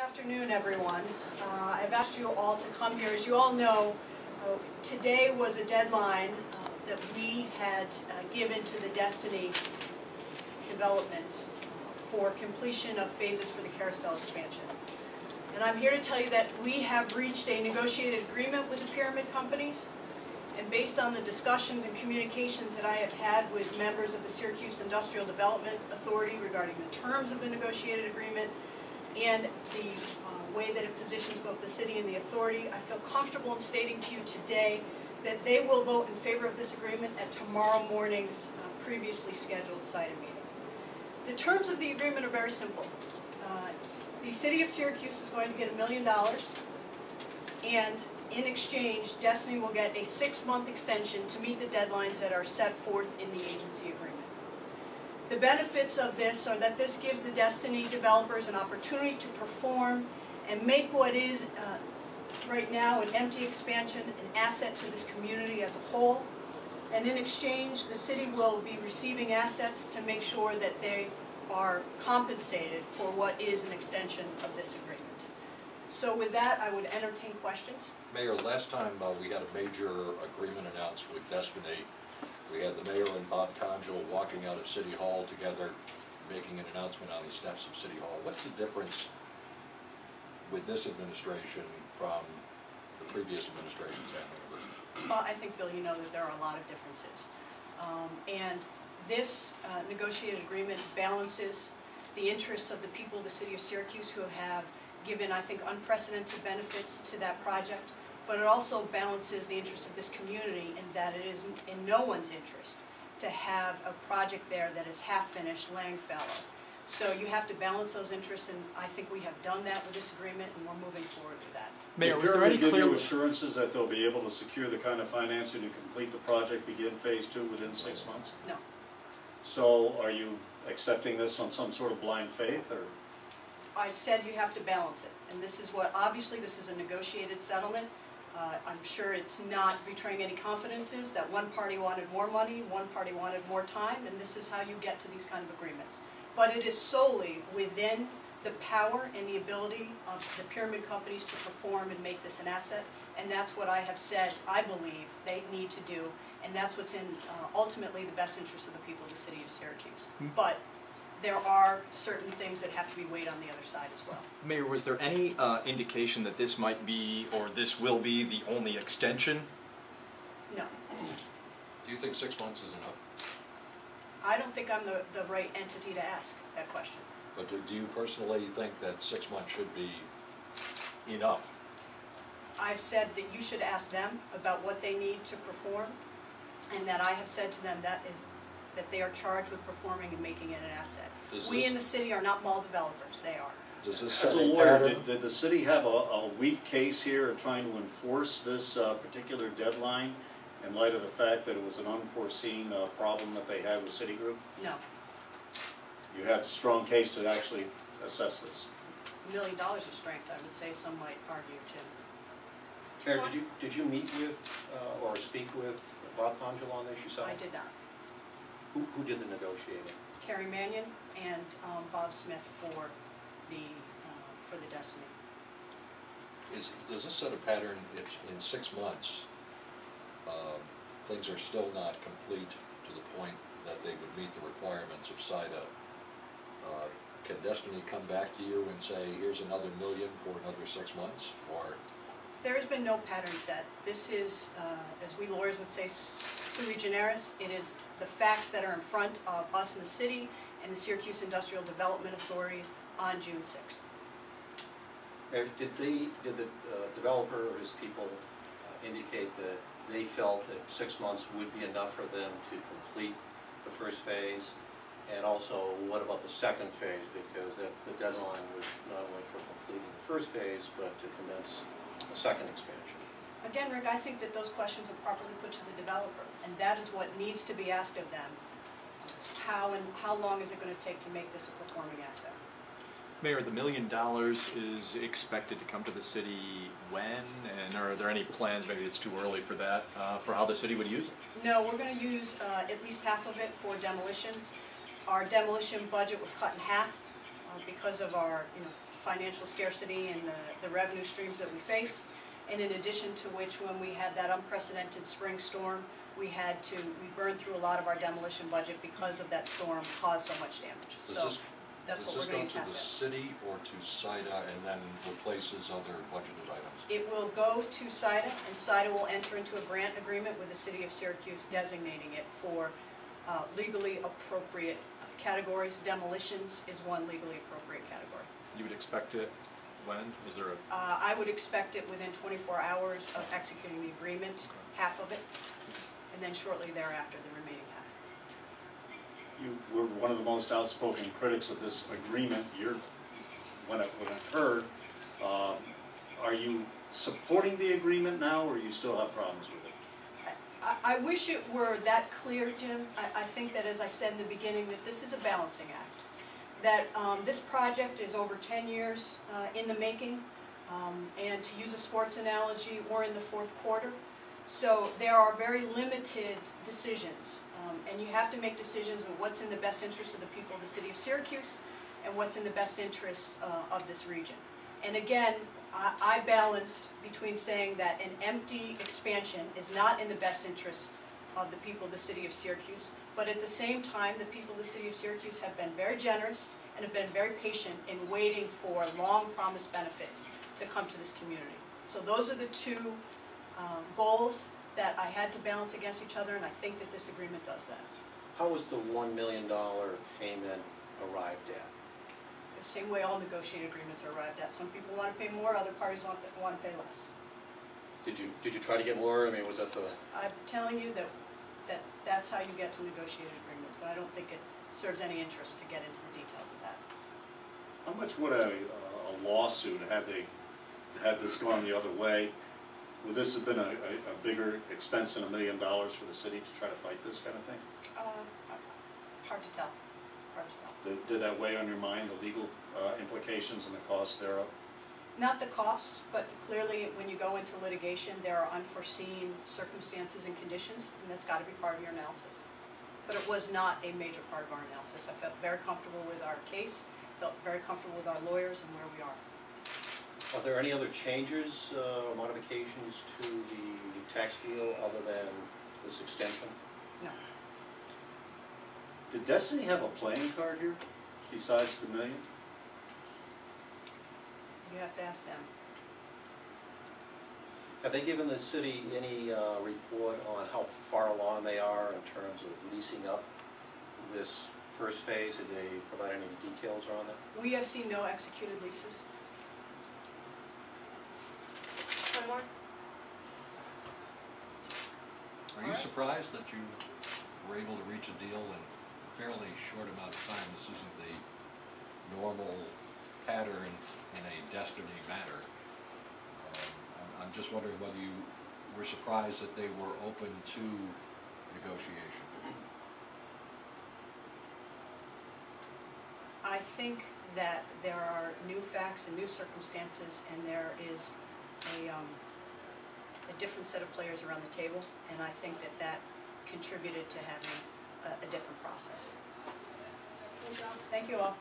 afternoon, everyone. I've asked you all to come here. As you all know, today was a deadline that we had given to the Destiny development for completion of phases for the carousel expansion. And I'm here to tell you that we have reached a negotiated agreement with the pyramid companies. And based on the discussions and communications that I have had with members of the Syracuse Industrial Development Authority regarding the terms of the negotiated agreement and the way that it positions both the city and the authority, I feel comfortable in stating to you today that they will vote in favor of this agreement at tomorrow morning's previously scheduled cited meeting. The terms of the agreement are very simple. The city of Syracuse is going to get $1 million, and in exchange, Destiny will get a 6-month extension to meet the deadlines that are set forth in the agency agreement. The benefits of this are that this gives the Destiny developers an opportunity to perform and make what is right now an empty expansion an asset to this community as a whole. And in exchange, the city will be receiving assets to make sure that they are compensated for what is an extension of this agreement. So with that, I would entertain questions. Mayor, last time we had a major agreement announced with Destiny. We had the mayor and Bob Conjal walking out of City Hall together, making an announcement on the steps of City Hall. What's the difference with this administration from the previous administration's handling of it? Well, I think, Bill, you know that there are a lot of differences. And this negotiated agreement balances the interests of the people of the city of Syracuse who have given, I think, unprecedented benefits to that project, but it also balances the interests of this community in that it is in no one's interest to have a project there that is half-finished, laying fallow. So you have to balance those interests, and I think we have done that with this agreement, and we're moving forward with that. Mayor, was there any clear assurances that they'll be able to secure the kind of financing to complete the project, begin phase 2 within 6 months? No. So are you accepting this on some sort of blind faith, or? I said you have to balance it, and this is what, obviously this is a negotiated settlement. I'm sure it's not betraying any confidences that one party wanted more money, one party wanted more time, and this is how you get to these kind of agreements. But it is solely within the power and the ability of the pyramid companies to perform and make this an asset, and that's what I have said I believe they need to do, and that's what's in ultimately the best interest of the people of the city of Syracuse. But there are certain things that have to be weighed on the other side as well. Mayor, was there any indication that this might be, or this will be, the only extension? No. Do you think 6 months is enough? I don't think I'm the right entity to ask that question. But do you personally think that 6 months should be enough? I've said that you should ask them about what they need to perform, and that I have said to them that they are charged with performing and making it an asset. We in the city are not mall developers, they are. Does this As a lawyer, did the city have a weak case here of trying to enforce this particular deadline in light of the fact that it was an unforeseen problem that they had with Citigroup? No. You had a strong case to actually assess this. $1 million of strength, I would say some might argue, Jim. Mayor, did you meet with or speak with Bob Conjal on this yourself? I did not. Who did the negotiating? Terry Mannion and Bob Smith for the Destiny. Does this set a pattern if in 6 months things are still not complete to the point that they would meet the requirements of SIDA? Can Destiny come back to you and say, here's another $1 million for another 6 months? Or there has been no pattern set. This is, as we lawyers would say, sui generis. It is the facts that are in front of us in the city and the Syracuse Industrial Development Authority on June 6th. Mayor, did the developer or his people indicate that they felt that 6 months would be enough for them to complete the first phase? And also, what about the second phase? Because the deadline was not only for completing the first phase, but to commence a second expansion. Again, Rick, I think that those questions are properly put to the developer, and that is what needs to be asked of them. How long is it going to take to make this a performing asset? Mayor, the $1 million is expected to come to the city when, and are there any plans, maybe it's too early for that, for how the city would use it? No, we're going to use at least half of it for demolitions. Our demolition budget was cut in half because of our financial scarcity and the revenue streams that we face. And in addition to which, when we had that unprecedented spring storm, we burned through a lot of our demolition budget because of that storm caused so much damage. So that's what we're going to have Does this go to the city or to CIDA and then replaces other budgeted items? It will go to CIDA, and CIDA will enter into a grant agreement with the city of Syracuse designating it for legally appropriate categories. Demolitions is one legally appropriate category. You would expect it when? Is there a? I would expect it within 24 hours of executing the agreement, half of it, and then shortly thereafter the remaining half. You were one of the most outspoken critics of this agreement. When it occurred, are you supporting the agreement now, or you still have problems with it? I wish it were that clear, Jim. I think that, as I said in the beginning, that this is a balancing act. That this project is over 10 years in the making, and to use a sports analogy, we're in the fourth quarter. So there are very limited decisions, and you have to make decisions of what's in the best interest of the people of the city of Syracuse and what's in the best interest of this region. And again, I balanced between saying that an empty expansion is not in the best interest of the people of the city of Syracuse, but at the same time, the people of the city of Syracuse have been very generous and have been very patient in waiting for long-promised benefits to come to this community. So those are the two goals that I had to balance against each other, and I think that this agreement does that. How was the $1 million payment arrived at? The same way all negotiated agreements are arrived at. Some people want to pay more, other parties want to pay less. Did you try to get more? I mean, was that the? I'm telling you that's how you get to negotiated agreements, and I don't think it serves any interest to get into the details of that. How much would a lawsuit, had this gone the other way, would this have been a bigger expense than $1 million for the city to try to fight this kind of thing? Hard to tell. Hard to tell. Did that weigh on your mind, the legal implications and the costs thereof? Not the costs, but clearly when you go into litigation, there are unforeseen circumstances and conditions, and that's got to be part of your analysis. But it was not a major part of our analysis. I felt very comfortable with our case, felt very comfortable with our lawyers and where we are. Are there any other changes or modifications to the tax deal other than this extension? No. Did Destiny have a playing card here besides the $1 million? You have to ask them. Have they given the city any report on how far along they are in terms of leasing up this first phase? Did they provide any details around that? We have seen no executed leases. One more? Are you surprised that you were able to reach a deal in a fairly short amount of time? This isn't the normal pattern in a Destiny matter. I'm just wondering whether you were surprised that they were open to negotiation. I think that there are new facts and new circumstances, and there is a different set of players around the table, and I think that contributed to having a different process. Thank you all.